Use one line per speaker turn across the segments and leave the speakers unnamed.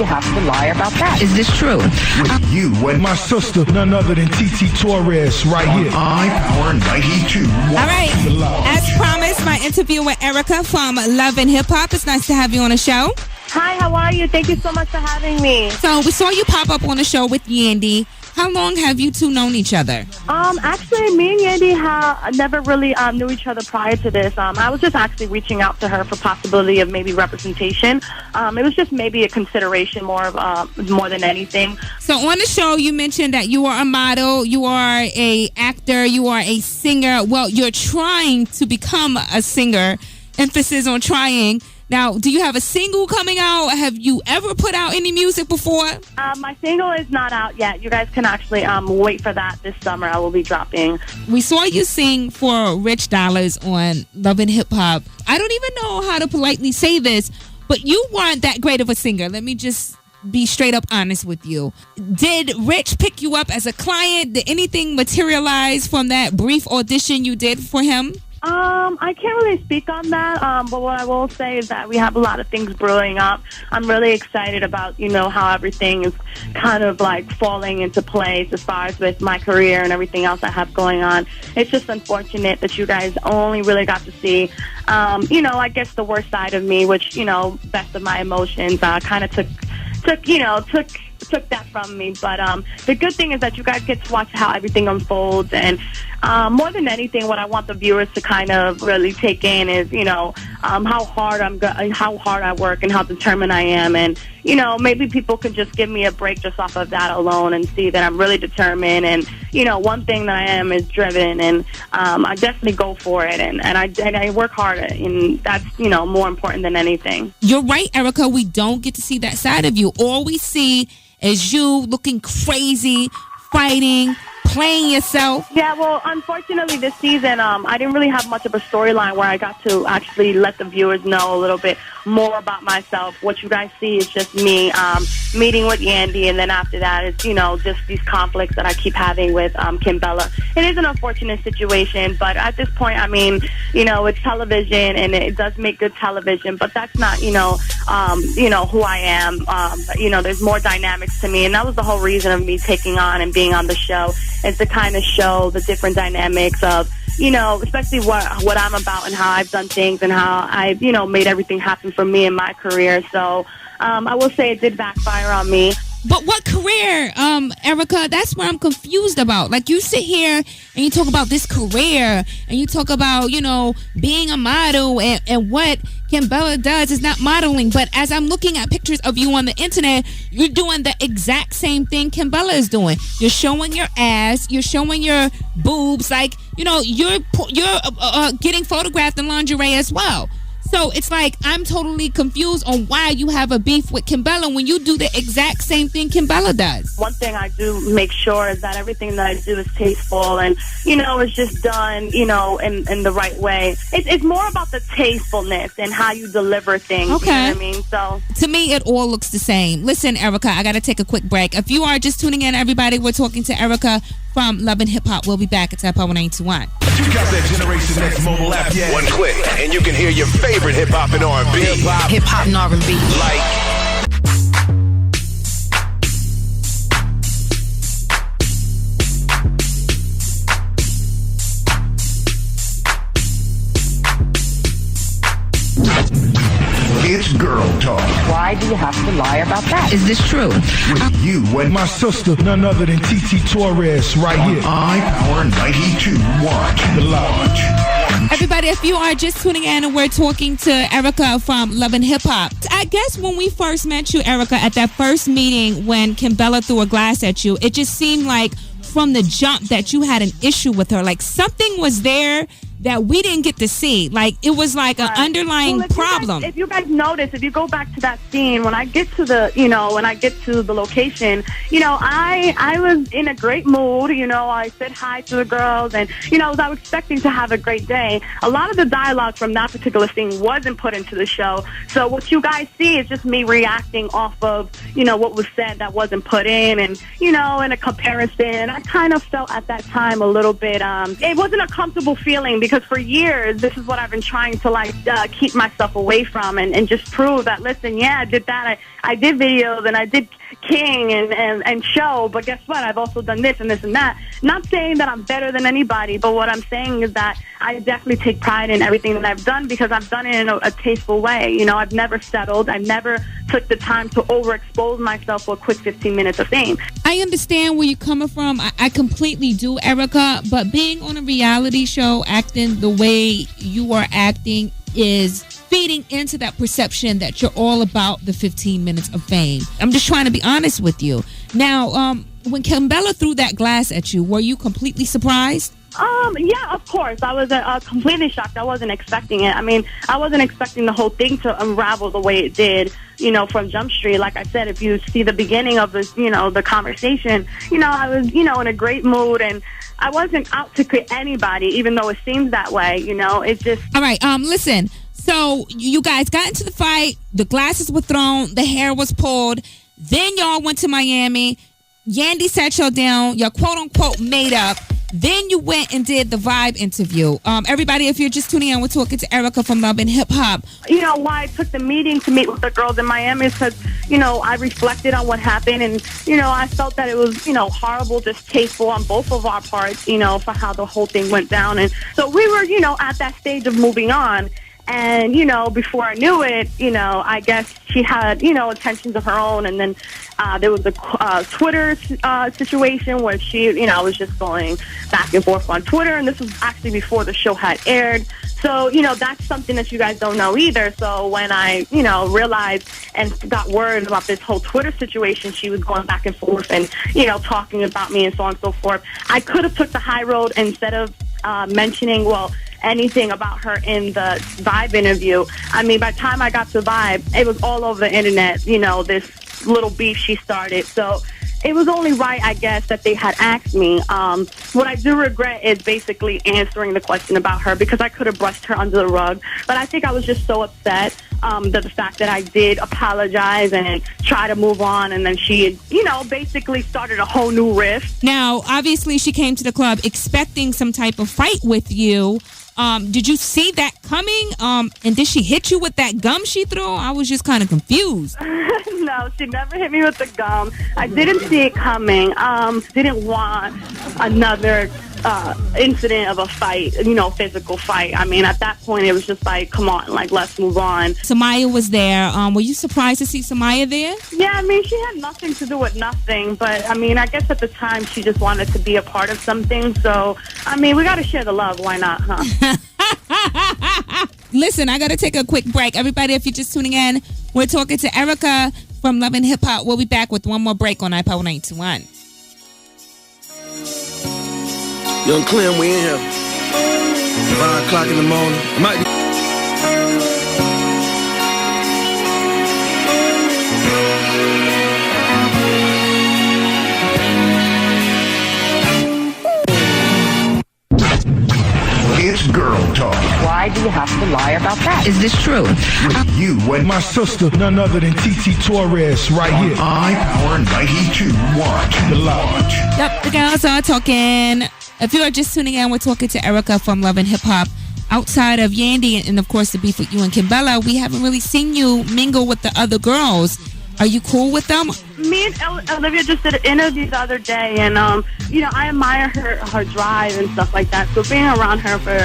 you have to lie about that?
Is this true?
With you and
My sister, none other than Torrez, right here.
iPower 92.
All right. As promised, my interview with Erica from Love and Hip Hop. It's nice to have you on the show.
Hi, how are you? Thank you so much for having me.
So we saw you pop up on the show with Yandy. How long have you two known each other?
Actually, me and Yandy never really knew each other prior to this. I was just actually reaching out to her for possibility of maybe representation. It was just maybe a consideration more than anything.
So on the show, you mentioned that you are a model, you are a actor, you are a singer. Well, you're trying to become a singer. Emphasis on trying. Now, do you have a single coming out? Have you ever put out any music before?
My single is not out yet. You guys can actually wait for that this summer. I will be dropping.
We saw you sing for Rich Dollars on Love and Hip Hop. I don't even know how to politely say this, but you weren't that great of a singer. Let me just be straight up honest with you. Did Rich pick you up as a client? Did anything materialize from that brief audition you did for him?
I can't really speak on that, but what I will say is that we have a lot of things brewing up. I'm really excited about, how everything is kind of like falling into place as far as with my career and everything else I have going on. It's just unfortunate that you guys only really got to see, I guess the worst side of me, which, best of my emotions, kind of took that from me. But the good thing is that you guys get to watch how everything unfolds, and more than anything, what I want the viewers to kind of really take in is, how hard I work and how determined I am, and maybe people can just give me a break just off of that alone and see that I'm really determined. And one thing that I am is driven, and I definitely go for it, and I work hard, and that's more important than anything.
You're right, Erica. We don't get to see that side of you. All we see is you looking crazy, fighting, playing yourself.
Yeah, well, unfortunately this season, I didn't really have much of a storyline where I got to actually let the viewers know a little bit more about myself. What you guys see is just me meeting with Yandy, and then after that it's, just these conflicts that I keep having with Kimbella. It is an unfortunate situation, but at this point, it's television, and it does make good television, but that's not, who I am. There's more dynamics to me, and that was the whole reason of me taking on and being on the show, is to kind of show the different dynamics of, especially what I'm about and how I've done things and how I've, made everything happen for me in my career. So I will say it did backfire on me.
But what career, Erica? That's what I'm confused about. Like, you sit here and you talk about this career, and you talk about, being a model, and what Kimbella does is not modeling. But as I'm looking at pictures of you on the internet, you're doing the exact same thing Kimbella is doing. You're showing your ass, you're showing your boobs, like, you're getting photographed in lingerie as well. So it's like, I'm totally confused on why you have a beef with Kimbella when you do the exact same thing Kimbella does.
One thing I do make sure is that everything that I do is tasteful, and, it's just done, in the right way. It's more about the tastefulness and how you deliver things.
Okay.
You know what I mean? So
to me, it all looks the same. Listen, Erica, I got to take a quick break. If you are just tuning in, everybody, we're talking to Erica from Love and Hip Hop. We'll be back at iPower 921.
You got that Generation X mobile app yet?
One click, and you can hear your favorite hip-hop and R&B.
Hip-hop and R&B.
Like...
It's girl talk.
Why do you have to lie about that?
Is this true?
With you and
My sister, none other than Torrez, right here.
iPower 92. Watch.
Everybody, if you are just tuning in, and we're talking to Erica from Love and Hip Hop. I guess when we first met you, Erica, at that first meeting when Kimbella threw a glass at you, it just seemed like from the jump that you had an issue with her. Like, something was there that we didn't get to see. Like, it was like an underlying problem.
If you guys notice, if you go back to that scene, when I get to the, location, I was in a great mood. I said hi to the girls, and, I was expecting to have a great day. A lot of the dialogue from that particular scene wasn't put into the show. So what you guys see is just me reacting off of, what was said that wasn't put in, and, in a comparison. I kind of felt at that time a little bit, it wasn't a comfortable feeling, because for years, this is what I've been trying to, like, keep myself away from and just prove that, listen, yeah, I did that. I did videos and I did King and show, but guess what? I've also done this and this and that. Not saying that I'm better than anybody, but what I'm saying is that I definitely take pride in everything that I've done because I've done it in a tasteful way. You know, I've never settled. I never took the time to overexpose myself for a quick 15 minutes of fame.
I understand where you're coming from. I completely do, Erica, but being on a reality show, acting the way you are acting is feeding into that perception that you're all about the 15 minutes of fame. I'm just trying to be honest with you. Now, when Kimbella threw that glass at you, were you completely surprised?
Yeah, of course. I was completely shocked. I wasn't expecting it. I mean, I wasn't expecting the whole thing to unravel the way it did, you know, from Jump Street. Like I said, if you see the beginning of this, you know, the conversation, you know, I was, you know, in a great mood and I wasn't out to quit anybody, even though it seems that way, you know. It's just...
All right, listen. So you guys got into the fight. The glasses were thrown. The hair was pulled. Then y'all went to Miami. Yandy sat y'all down. Y'all quote-unquote made up. Then you went and did the Vibe interview. Everybody, if you're just tuning in, we're talking to Erica from Love and Hip Hop.
You know, why I took the meeting to meet with the girls in Miami is because, you know, I reflected on what happened and, you know, I felt that it was, you know, horrible, distasteful on both of our parts, you know, for how the whole thing went down. And so we were, you know, at that stage of moving on. And, you know, before I knew it, you know, I guess she had, you know, intentions of her own. And then there was a Twitter situation where she, you know, was just going back and forth on Twitter. And this was actually before the show had aired. So, you know, that's something that you guys don't know either. So when I, you know, realized and got word about this whole Twitter situation, she was going back and forth and, you know, talking about me and so on and so forth. I could have took the high road instead of mentioning, well, anything about her in the Vibe interview. I mean, by the time I got to Vibe, it was all over the internet, you know, this little beef she started. So it was only right, I guess, that they had asked me. What I do regret is basically answering the question about her because I could have brushed her under the rug. But I think I was just so upset that the fact that I did apologize and try to move on, and then she had, you know, basically started a whole new rift.
Now, obviously, she came to the club expecting some type of fight with you. Did you see that coming? And did she hit you with that gum she threw? I was just kind of confused.
No, she never hit me with the gum. I didn't see it coming. Didn't want another incident of a fight, you know, physical fight. I mean, at that point, it was just like, come on, like, let's move on.
Samaya was there. Were you surprised to see Samaya there?
Yeah, I mean, she had nothing to do with nothing. But, I mean, I guess at the time, she just wanted to be a part of something. So, I mean, we got to share the love. Why not, huh?
Listen, I got to take a quick break. Everybody, if you're just tuning in, we're talking to Erica from Love and Hip Hop. We'll be back with one more break on iPower 921.
Young Clem, we in here. 5 o'clock in the morning. Might be.
It's girl talk.
Why do you have to lie about that? Is this true?
With you and
My sister, none other than Torrez, right here.
iPower 92.1.
The Lodge.
Yep, the girls are talking. If you are just tuning in, we're talking to Erica from Love and Hip Hop. Outside of Yandy and of course the beef with you and Kimbella, we haven't really seen you mingle with the other girls. Are you cool with them?
Me and Olivia just did an interview the other day, and you know, I admire her drive and stuff like that. So being around her for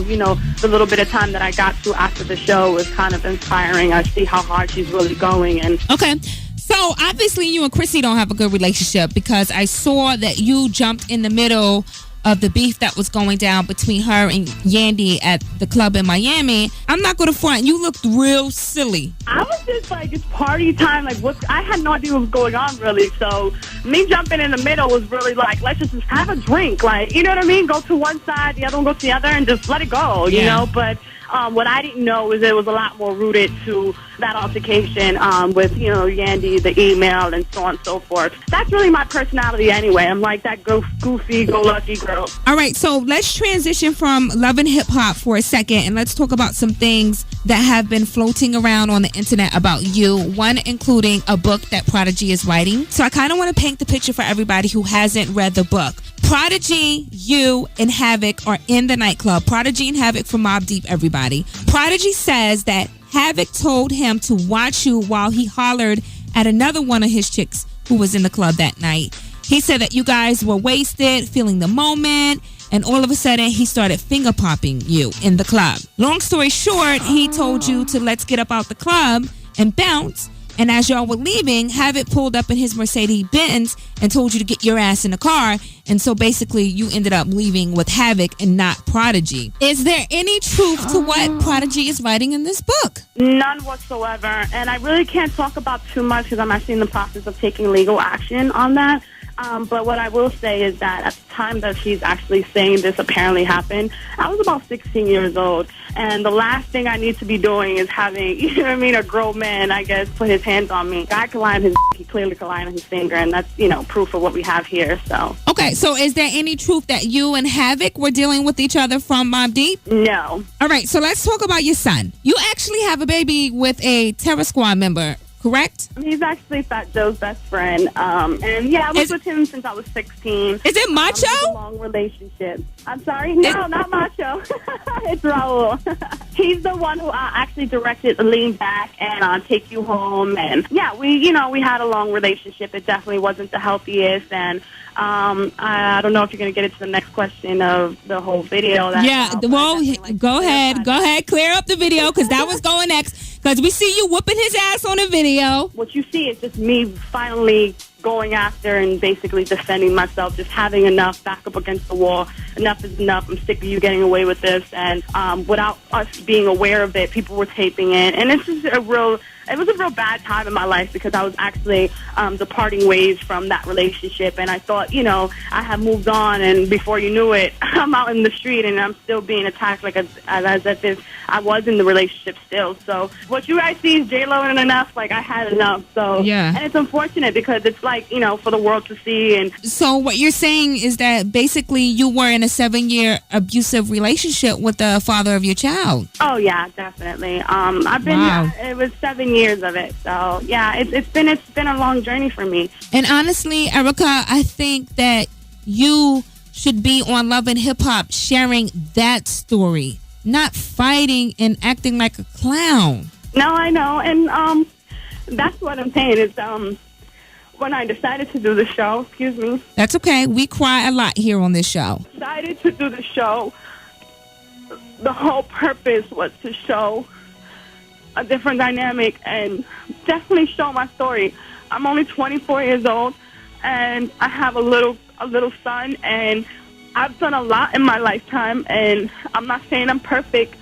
you know, the little bit of time that I got to after the show was kind of inspiring. I see how hard she's really going. And
okay, so obviously you and Chrissy don't have a good relationship because I saw that you jumped in the middle of the beef that was going down between her and Yandy at the club in Miami. I'm not going to front. You looked real silly.
I was just like, it's party time. Like, I had no idea what was going on, really. So me jumping in the middle was really like, let's just have a drink. Like, you know what I mean? Go to one side, the other one go to the other, and just let it go, you know? But What I didn't know is it was a lot more rooted to that altercation with, Yandy, the email, and so on and so forth. That's really my personality anyway. I'm like that goofy, go-lucky girl.
All right, so let's transition from love and hip-hop for a second, and let's talk about some things that have been floating around on the internet about you, one including a book that Prodigy is writing. So I kind of want to paint the picture for everybody who hasn't read the book. Prodigy, you, and Havoc are in the nightclub. Prodigy and Havoc from Mobb Deep, everybody. Prodigy says that Havoc told him to watch you while he hollered at another one of his chicks who was in the club that night. He said that you guys were wasted, feeling the moment, and all of a sudden he started finger popping you in the club. Long story short, he told you to let's get up out the club and bounce. And as y'all were leaving, Havoc pulled up in his Mercedes-Benz and told you to get your ass in the car. And so basically you ended up leaving with Havoc and not Prodigy. Is there any truth to what Prodigy is writing in this book?
None whatsoever. And I really can't talk about too much because I'm actually in the process of taking legal action on that. But what I will say is that at the time that she's actually saying this apparently happened, I was about 16 years old. And the last thing I need to be doing is having, a grown man, I guess, put his hands on me. Guy could lie on his he clearly could lie on his finger, and that's, proof of what we have here, so.
Okay, so is there any truth that you and Havoc were dealing with each other from Mobb Deep?
No.
All right, so let's talk about your son. You actually have a baby with a Terror Squad member, correct?
He's actually Fat Joe's best friend. And yeah, I was with him since I was 16.
Is it Macho?
It's a long relationship. I'm sorry? No, not Macho. It's Raul. He's the one who actually directed Lean Back and Take You Home. And yeah, we had a long relationship. It definitely wasn't the healthiest. And I don't know if you're going to get into the next question of the whole video.
Go ahead. Clear up the video because that was going next. Because we see you whooping his ass on the video.
What you see is just me finally going after and basically defending myself, just having enough, back up against the wall. Enough is enough. I'm sick of you getting away with this. And without us being aware of it, people were taping it. And it's just it was a real bad time in my life because I was actually departing ways from that relationship. And I thought, I have moved on. And before you knew it, I'm out in the street and I'm still being attacked as if I was in the relationship still. So what you guys see is J-Lo and enough. Like, I had enough. So
yeah.
And it's unfortunate because it's like, for the world to see. And
so what you're saying is that basically you were in a 7-year abusive relationship with the father of your child.
Oh, yeah, definitely. I've been, it was 7 years of it. So, yeah, it's been a long journey for me.
And honestly, Erica, I think that you should be on Love and Hip Hop sharing that story, not fighting and acting like a clown.
No, I know. And that's what I'm saying is when I decided to do the show, excuse me.
That's okay. We cry a lot here on this show.
Decided to do the show. The whole purpose was to show a different dynamic and definitely show my story. I'm only 24 years old and I have a little son, and I've done a lot in my lifetime, and I'm not saying I'm perfect,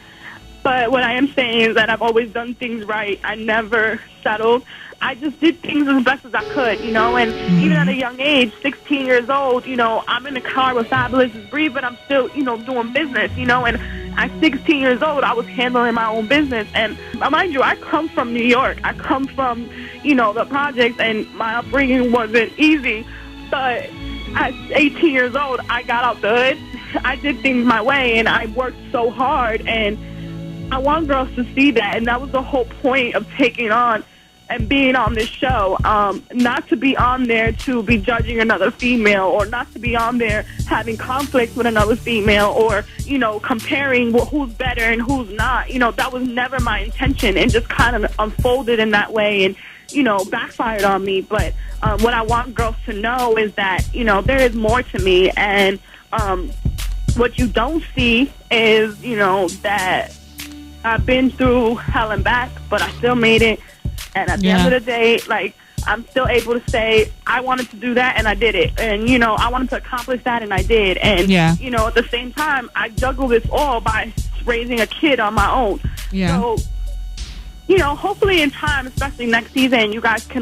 but what I am saying is that I've always done things right. I never settled. I just did things as best as I could, and even at a young age, 16 years old, I'm in the car with Fabulous Bree, but I'm still, doing business, and at 16 years old, I was handling my own business. And mind you, I come from New York. I come from, the projects, and my upbringing wasn't easy. But at 18 years old, I got out the hood. I did things my way, and I worked so hard. And I want girls to see that. And that was the whole point of taking on and being on this show, not to be on there to be judging another female, or not to be on there having conflict with another female, or, comparing who's better and who's not. That was never my intention, and just kind of unfolded in that way and, backfired on me. But what I want girls to know is that, there is more to me. And what you don't see is, that I've been through hell and back, but I still made it. And at the end of the day, I'm still able to say, I wanted to do that, and I did it. And, I wanted to accomplish that, and I did. And, at the same time, I juggle this all by raising a kid on my own.
Yeah.
So hopefully in time, especially next season, you guys can,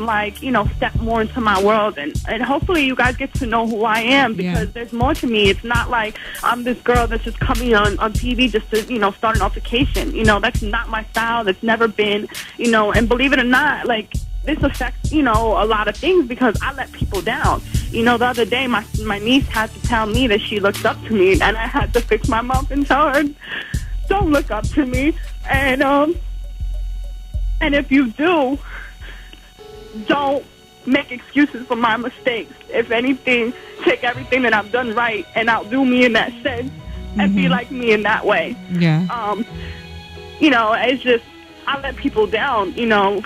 step more into my world. And hopefully you guys get to know who I am, because there's more to me. It's not like I'm this girl that's just coming on TV just to, start an altercation. That's not my style. That's never been, and believe it or not, this affects, a lot of things because I let people down. The other day, my niece had to tell me that she looks up to me, and I had to fix my mouth and tell her, don't look up to me. And if you do, don't make excuses for my mistakes. If anything, take everything that I've done right and outdo me in that sense and be like me in that way.
Yeah.
It's just, I let people down,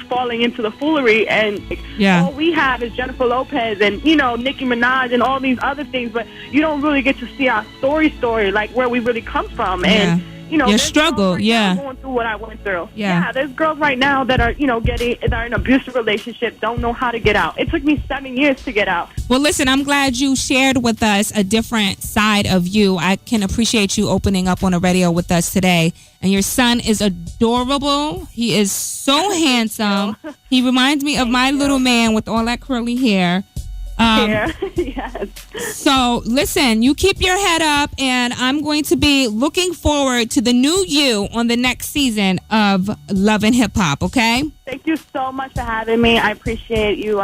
falling into the foolery, and all we have is Jennifer Lopez and, Nicki Minaj and all these other things, but you don't really get to see our story, like where we really come from. And,
your struggle,
going through what I went through. There's girls right now that are, that are in an abusive relationship, don't know how to get out. It took me 7 years to get out.
Well, listen, I'm glad you shared with us a different side of you. I can appreciate you opening up on the radio with us today. And your son is adorable. He is so handsome. He reminds me of my little man with all that curly hair.
Yes.
So, listen, you keep your head up, and I'm going to be looking forward to the new you on the next season of Love and Hip Hop, okay?
Thank you so much for having me. I appreciate you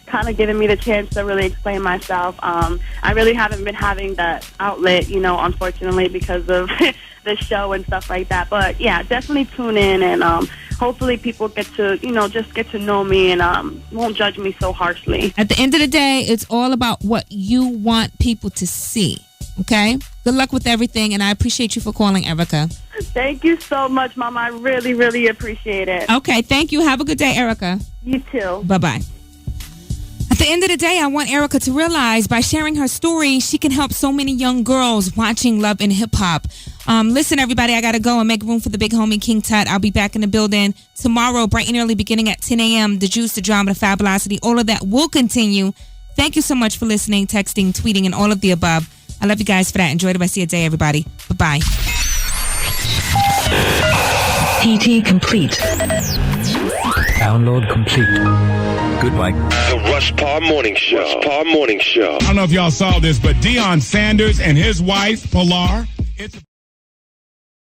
kind of giving me the chance to really explain myself. I really haven't been having that outlet, unfortunately, because of the show and stuff like that. But, yeah, definitely tune in, and hopefully people get to, just get to know me and won't judge me so harshly.
At the end of the day, it's all about what you want people to see, okay? Good luck with everything, and I appreciate you for calling, Erica.
Thank you so much, Mama. I really, really appreciate it.
Okay, thank you. Have a good day, Erica.
You too.
Bye-bye. At the end of the day, I want Erica to realize by sharing her story, she can help so many young girls watching Love and Hip Hop. Listen, everybody, I got to go and make room for the big homie, King Tut. I'll be back in the building tomorrow, bright and early, beginning at 10 a.m. The Juice, the Drama, the Fabulosity, all of that will continue. Thank you so much for listening, texting, tweeting, and all of the above. I love you guys for that. Enjoy the rest of your day, everybody. Bye-bye.
TT complete. Download complete. Goodbye.
The Rush Parr Morning Show. I
don't know if y'all saw this, but Deion Sanders and his wife, Pilar, it's